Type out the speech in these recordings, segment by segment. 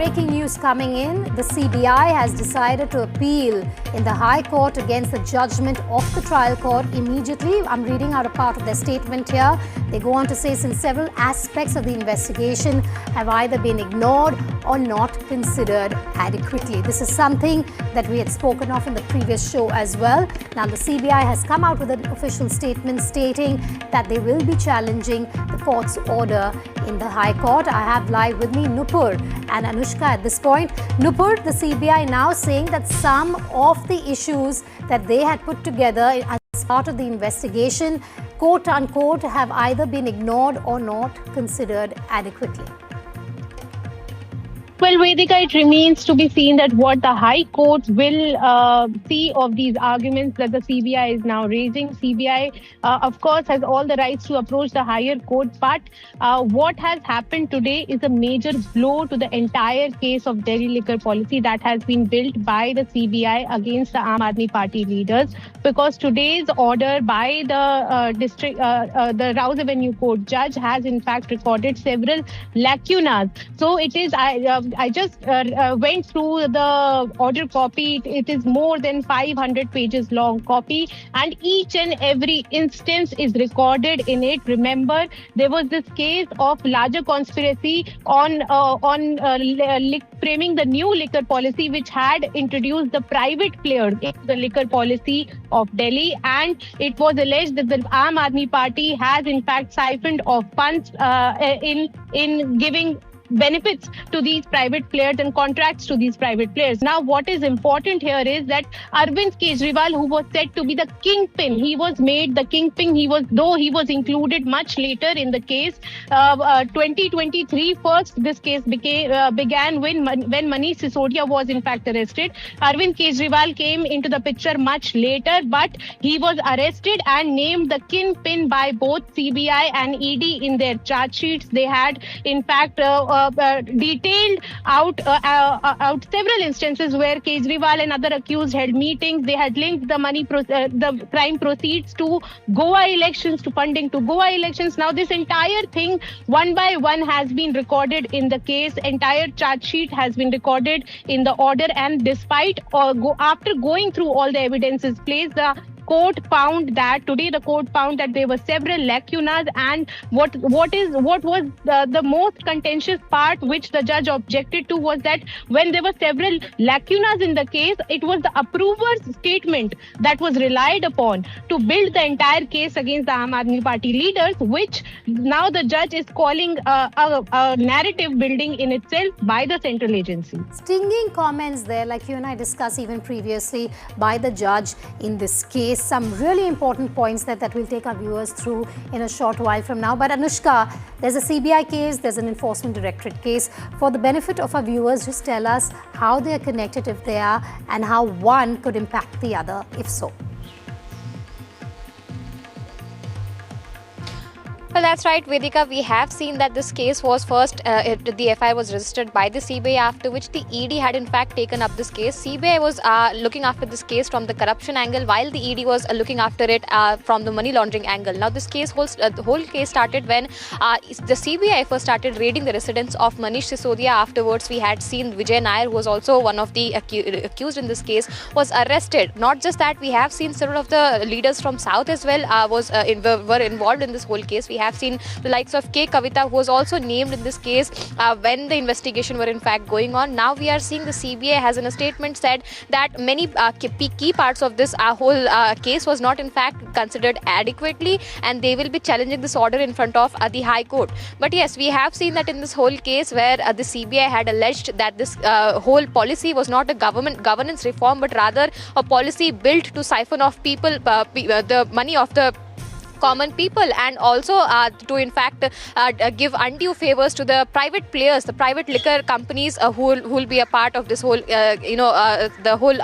breaking news coming in. The CBI has decided to appeal in the High Court against the judgment of the trial court immediately. I'm reading out a part of their statement here. They go on to say, since several aspects of the investigation have either been ignored or not considered adequately. This is something that we had spoken of in the previous show as well. Now, the CBI has come out with an official statement stating that they will be challenging the court's order in the High Court. I have live with me Nupur and Anushka at this point. Nupur, the CBI now saying that some of the issues that they had put together as part of the investigation, quote unquote, have either been ignored or not considered adequately. Well, Vedika, it remains to be seen that what the High Court will see of these arguments that the CBI is now raising. CBI, of course, has all the rights to approach the higher court, but what has happened today is a major blow to the entire case of Delhi liquor policy that has been built by the CBI against the Aam Aadmi Party leaders, because today's order by the Rouse Avenue Court judge has in fact recorded several lacunas. So it is, I just went through the order copy. It is more than 500 pages long copy, and each and every instance is recorded in it. Remember, there was this case of larger conspiracy on framing the new liquor policy, which had introduced the private players in the liquor policy of Delhi, and it was alleged that the Aam Aadmi Party has in fact siphoned off funds in giving benefits to these private players and contracts to these private players. Now, what is important here is that Arvind Kejriwal, who was said to be the kingpin, he was made the kingpin. Though he was included much later in the case. 2023 first, this case began when Manish Sisodia was in fact arrested. Arvind Kejriwal came into the picture much later, but he was arrested and named the kingpin by both CBI and ED in their charge sheets. They had in fact detailed out several instances where Kejriwal and other accused held meetings. They had linked the crime proceeds to Goa elections, to funding to Goa elections. Now, this entire thing, one by one, has been recorded in the case. Entire charge sheet has been recorded in the order, and despite after going through all the evidences placed, the court found that there were several lacunas, and what was the most contentious part which the judge objected to was that when there were several lacunas in the case, it was the approver's statement that was relied upon to build the entire case against the Aam Aadmi Party leaders, which now the judge is calling a narrative building in itself by the central agency. Stinging comments there, like you and I discussed even previously, by the judge in this case. Some really important points that we'll take our viewers through in a short while from now. But Anushka, there's a CBI case, there's an Enforcement Directorate case. For the benefit of our viewers, just tell us how they are connected, if they are, and how one could impact the other, if so. Well, that's right, Vedika. We have seen that this case was first, the FI was registered by the CBI, after which the ED had in fact taken up this case. CBI was looking after this case from the corruption angle, while the ED was looking after it from the money laundering angle. Now, this case, the whole case started when the CBI first started raiding the residence of Manish Sisodia. Afterwards, we had seen Vijay Nair, who was also one of the accused in this case, was arrested. Not just that, we have seen several of the leaders from South as well were involved in this whole case. We have seen the likes of K. Kavita, who was also named in this case when the investigation were in fact going on. Now we are seeing the CBI has in a statement said that many key parts of this whole case was not in fact considered adequately, and they will be challenging this order in front of the High Court. But yes, we have seen that in this whole case where the CBI had alleged that this whole policy was not a governance reform, but rather a policy built to siphon off people, the money of the common people, and also to in fact give undue favors to the private players, the private liquor companies who will be a part of this whole the whole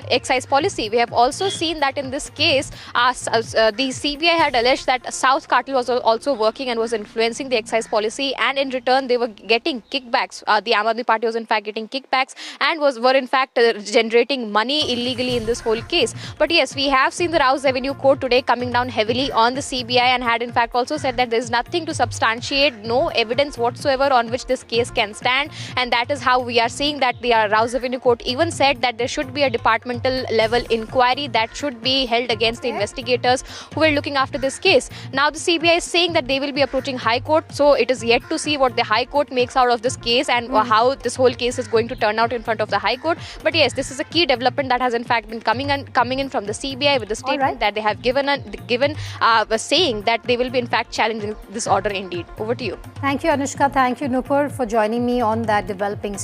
excise policy. We have also seen that in this case the CBI had alleged that South Cartel was also working and was influencing the excise policy, and in return they were getting kickbacks. The Aam Aadmi Party was in fact getting kickbacks and were in fact generating money illegally in this whole case. But yes, we have seen the Rouse Avenue Court today coming down heavily on the the CBI and had in fact also said that there is nothing to substantiate, no evidence whatsoever on which this case can stand, and that is how we are seeing that the Rouse Avenue Court even said that there should be a departmental level inquiry that should be held against the investigators who were looking after this case. Now the CBI is saying that they will be approaching High Court, so it is yet to see what the High Court makes out of this case and how this whole case is going to turn out in front of the High Court. But yes, this is a key development that has in fact been coming in from the CBI with the statement that they have given saying that they will be in fact challenging this order indeed. Over to you. Thank you, Anushka. Thank you, Nupur, for joining me on that developing